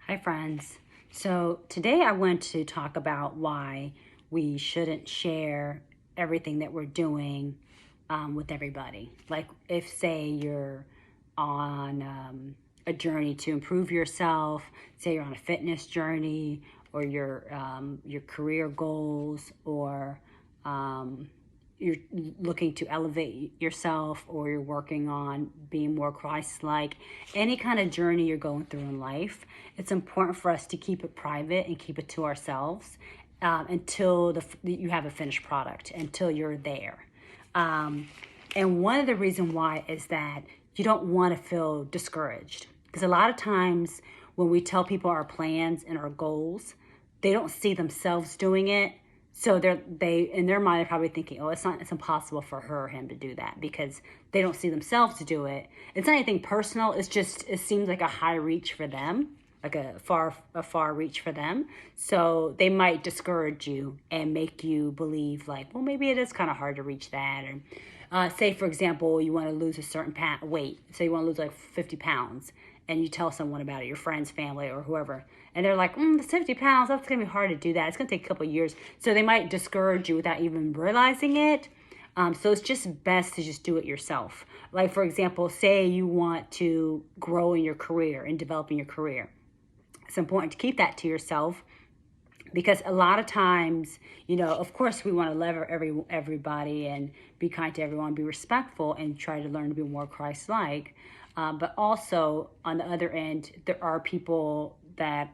Hi, friends. So today I want to talk about why we shouldn't share everything that we're doing with everybody. Like, if, say, you're on a journey to improve yourself, say you're on a fitness journey, or your career goals, or you're looking to elevate yourself, or you're working on being more Christ-like, any kind of journey you're going through in life, it's important for us to keep it private and keep it to ourselves until you have a finished product, until you're there. And one of the reasons why is that you don't want to feel discouraged. Because a lot of times when we tell people our plans and our goals, they don't see themselves doing it. So they in their mind, they're probably thinking, oh, it's impossible for her or him to do that because they don't see themselves to do it. It's not anything personal. It's just, it seems like a high reach for them, like a far reach for them. So they might discourage you and make you believe like, well, maybe it is kind of hard to reach that. Or say, for example, you want to lose a certain weight. So you want to lose like 50 pounds and you tell someone about it, your friends, family, or whoever, and they're like, the 50 pounds, that's going to be hard to do that. It's going to take a couple of years. So they might discourage you without even realizing it. So it's just best to just do it yourself. Like, for example, say you want to grow in your career and develop in your career. It's important to keep that to yourself because a lot of times, of course, we want to love everybody and be kind to everyone, be respectful, and try to learn to be more Christ-like. But also, on the other end, there are people that,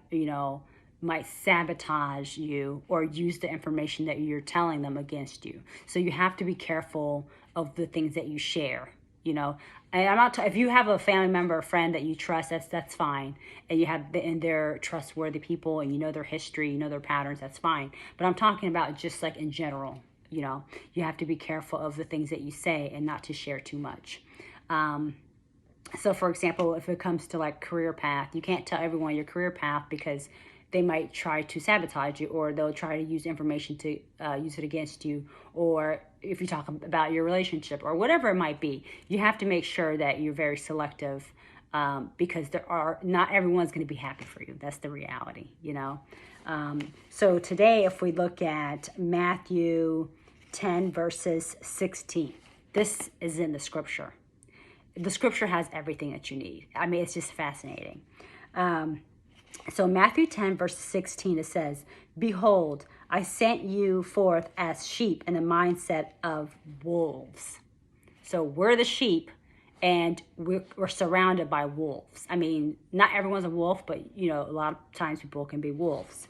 might sabotage you or use the information that you're telling them against you. So you have to be careful of the things that you share. And I'm not. If you have a family member or friend that you trust, that's fine, and they're trustworthy people, and you know their history, you know their patterns. That's fine. But I'm talking about just like in general. You have to be careful of the things that you say and not to share too much. So, for example, if it comes to like career path, you can't tell everyone your career path because they might try to sabotage you, or they'll try to use information to use it against you. Or if you talk about your relationship or whatever it might be, you have to make sure that you're very selective because not everyone's going to be happy for you. That's the reality. So today, if we look at Matthew 10 verses 16, this is in the scripture. The scripture has everything that you need. I mean, it's just fascinating. So Matthew 10, verse 16, it says, "Behold, I sent you forth as sheep in the mindset of wolves." So we're the sheep, and we're surrounded by wolves. I mean, not everyone's a wolf, but, a lot of times people can be wolves.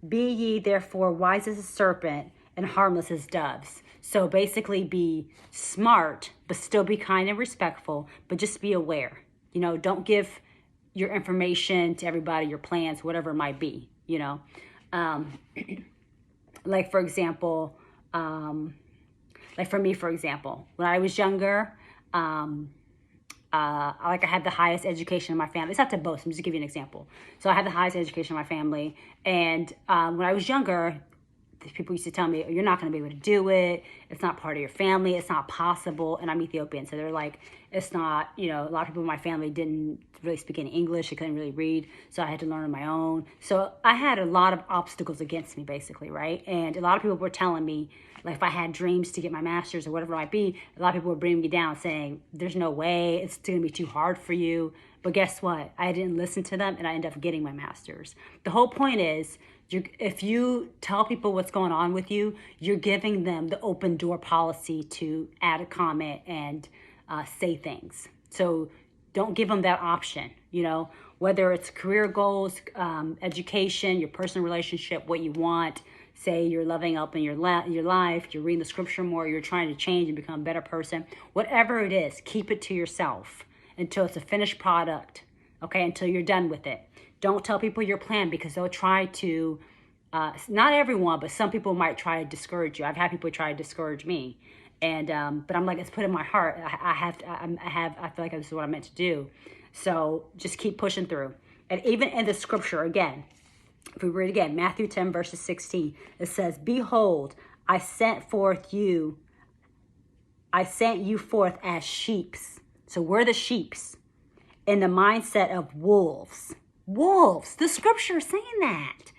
"Be ye therefore wise as a serpent and harmless as doves." So basically be smart, but still be kind and respectful, but just be aware. Don't give your information to everybody, your plans, whatever it might be, like, for example, like for me, for example, when I was younger, I had the highest education in my family. It's not to boast. I'm just giving you an example. So I had the highest education in my family. And when I was younger, people used to tell me, you're not going to be able to do it. It's not part of your family. It's not possible. And I'm Ethiopian. So they're like, it's not, a lot of people in my family didn't really speak any English. They couldn't really read. So I had to learn on my own. So I had a lot of obstacles against me, basically, right? And a lot of people were telling me, like, if I had dreams to get my master's or whatever it might be, a lot of people were bringing me down saying, there's no way. It's going to be too hard for you. But guess what? I didn't listen to them, and I ended up getting my master's. The whole point is, if you tell people what's going on with you, you're giving them the open door policy to add a comment and say things. So don't give them that option, whether it's career goals, education, your personal relationship, what you want. Say you're loving up in your life, you're reading the scripture more, you're trying to change and become a better person. Whatever it is, keep it to yourself until it's a finished product, okay, until you're done with it. Don't tell people your plan because they'll try to, not everyone, but some people might try to discourage you. I've had people try to discourage me. And, but I'm like, it's put in my heart. I feel like this is what I'm meant to do. So just keep pushing through. And even in the scripture, again, if we read again, Matthew 10, verses 16, it says, "Behold, I sent you forth as sheeps." So we're the sheeps in the mindset of wolves. wolves. The scripture is saying that.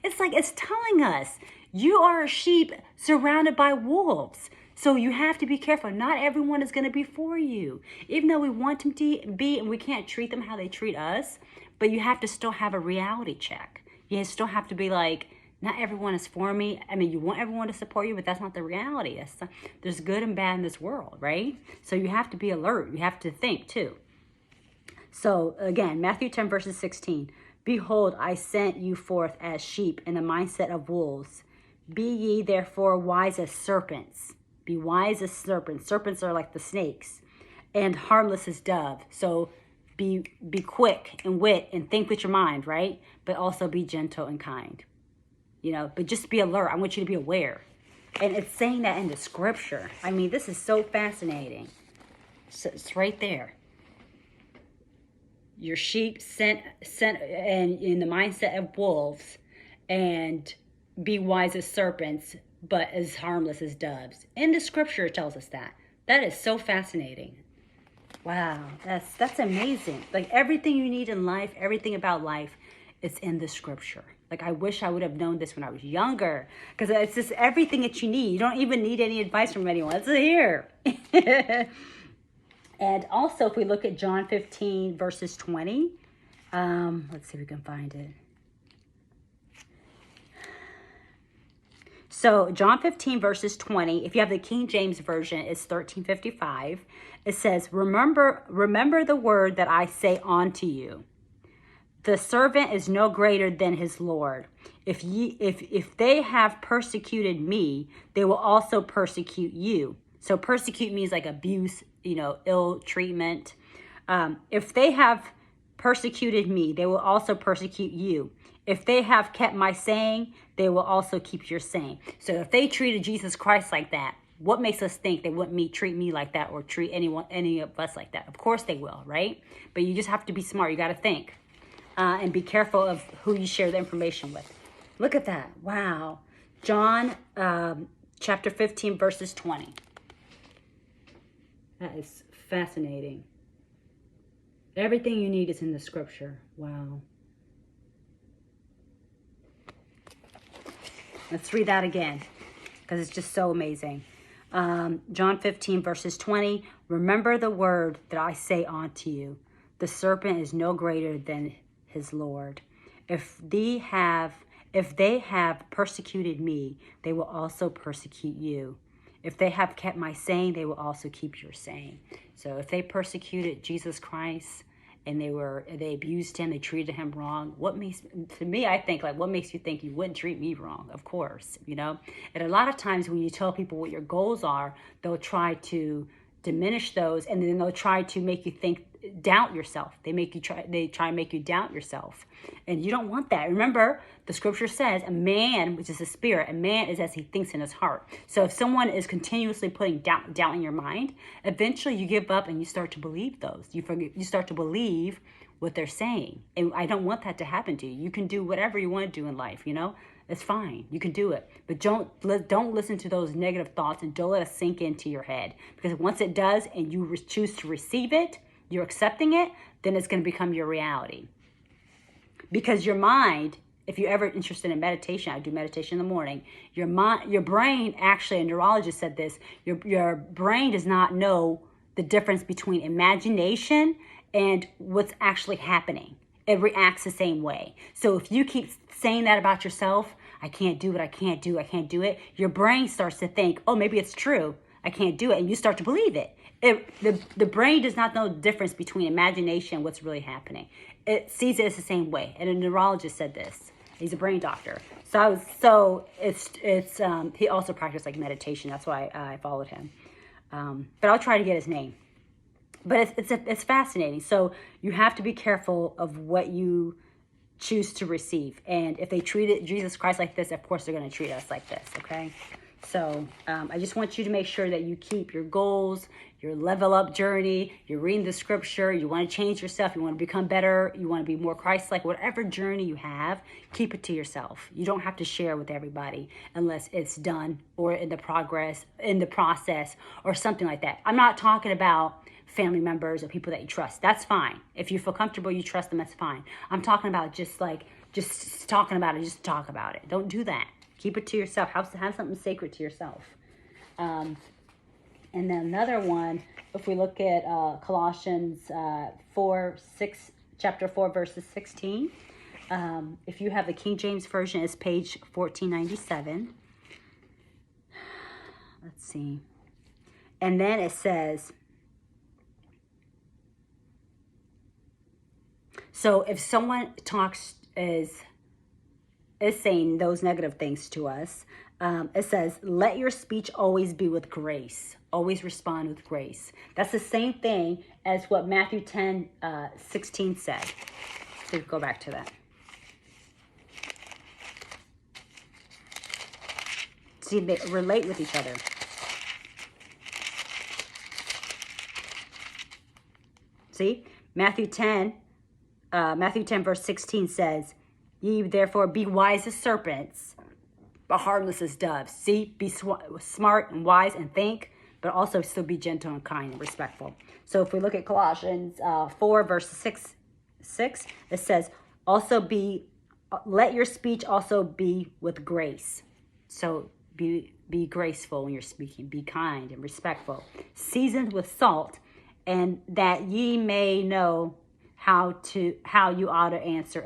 It's like it's telling us you are a sheep surrounded by wolves. So you have to be careful. Not everyone is going to be for you. Even though we want them to be and we can't treat them how they treat us, but you have to still have a reality check. You still have to be like, not everyone is for me. I mean, you want everyone to support you, but that's not the reality. There's good and bad in this world, right? So you have to be alert. You have to think too. So again, Matthew 10 verses 16. Behold, I sent you forth as sheep in the mindset of wolves. Be ye therefore wise as serpents. Be wise as serpents. Serpents are like the snakes. And harmless as dove. So be quick and wit and think with your mind, right? But also be gentle and kind. But just be alert. I want you to be aware. And it's saying that in the scripture. I mean, this is so fascinating. So it's right there. Your sheep sent and in the mindset of wolves, and be wise as serpents, but as harmless as doves. In the scripture, it tells us that. That is so fascinating. Wow, that's amazing. Like everything you need in life, everything about life, is in the scripture. Like I wish I would have known this when I was younger, because it's just everything that you need. You don't even need any advice from anyone. It's here. And also, if we look at John 15 verses 20, let's see if we can find it. So John 15 verses 20, if you have the King James Version, it's 1355. It says, remember the word that I say unto you. The servant is no greater than his Lord. If they have persecuted me, they will also persecute you. So persecute means like abuse, ill treatment. If they have persecuted me, they will also persecute you. If they have kept my saying, they will also keep your saying. So if they treated Jesus Christ like that, what makes us think they wouldn't treat me like that or treat any of us like that? Of course they will, right? But you just have to be smart. You got to think and be careful of who you share the information with. Look at that. Wow. John chapter 15 verses 20. That is fascinating. Everything you need is in the scripture. Wow. Let's read that again, because it's just so amazing. John 15 verses 20. Remember the word that I say unto you. The serpent is no greater than his Lord. If they have persecuted me, they will also persecute you. If they have kept my saying, they will also keep your saying. So if they persecuted Jesus Christ and they abused him, they treated him wrong, what makes you think you wouldn't treat me wrong? Of course, And a lot of times when you tell people what your goals are, they'll try to diminish those, and then they'll try to make you doubt yourself. They try and make you doubt yourself. And you don't want that. Remember, the scripture says a man, which is a spirit, a man is as he thinks in his heart. So if someone is continuously putting doubt in your mind, eventually you give up and you start to believe those. You start to believe what they're saying. And I don't want that to happen to you. You can do whatever you want to do in life, It's fine. You can do it. But don't listen to those negative thoughts, and don't let it sink into your head. Because once it does and you choose to receive it, you're accepting it, then it's going to become your reality. Because your mind, if you're ever interested in meditation, I do meditation in the morning, your brain, actually, a neurologist said this, your brain does not know the difference between imagination and what's actually happening. It reacts the same way. So if you keep saying that about yourself, I can't do it, I can't do it, your brain starts to think, oh, maybe it's true, I can't do it, and you start to believe it. The brain does not know the difference between imagination and what's really happening. It sees it as the same way. And a neurologist said this. He's a brain doctor. He also practiced like meditation. That's why I followed him. But I'll try to get his name. But it's fascinating. So you have to be careful of what you choose to receive. And if they treated Jesus Christ like this, of course they're going to treat us like this, okay? So I just want you to make sure that you keep your goals, your level up journey, you're reading the scripture, you want to change yourself, you want to become better, you want to be more Christ-like, whatever journey you have, keep it to yourself. You don't have to share with everybody unless it's done or in the process or something like that. I'm not talking about family members or people that you trust. That's fine. If you feel comfortable, you trust them, that's fine. I'm talking about just talking about it, just talk about it. Don't do that. Keep it to yourself. Have something sacred to yourself. And then another one, if we look at Colossians chapter 4, verses 16. If you have the King James Version, it's page 1497. Let's see. And then it says, so if someone is saying those negative things to us, it says, let your speech always be with grace. Always respond with grace. That's the same thing as what Matthew 10:16 said. So go back to that. See, they relate with each other. See, Matthew 10 verse 16 says, ye therefore be wise as serpents, but harmless as doves. See, be smart and wise and think, but also still be gentle and kind and respectful. So if we look at Colossians 4 verse 6, it says, let your speech also be with grace. So be graceful when you're speaking. Be kind and respectful. Seasoned with salt, and that ye may know how you ought to answer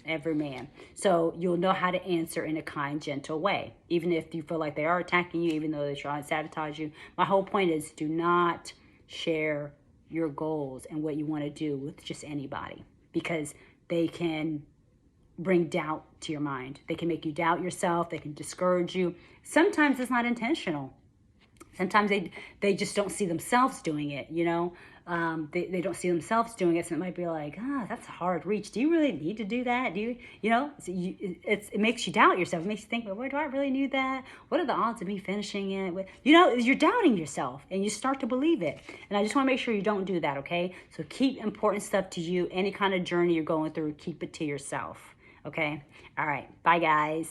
every man. So you'll know how to answer in a kind, gentle way, even if you feel like they are attacking you, even though they're trying to sabotage you. My whole point is, do not share your goals and what you want to do with just anybody, because they can bring doubt to your mind. They can make you doubt yourself. They can discourage you. Sometimes it's not intentional. Sometimes they just don't see themselves doing it, you know. They don't see themselves doing it, so it might be like, that's a hard reach. Do you really need to do that? Do you know? So it makes you doubt yourself. It makes you think, well, do I really need that? What are the odds of me finishing it? You know, you're doubting yourself, and you start to believe it. And I just want to make sure you don't do that, okay? So keep important stuff to you. Any kind of journey you're going through, keep it to yourself, okay? All right. Bye, guys.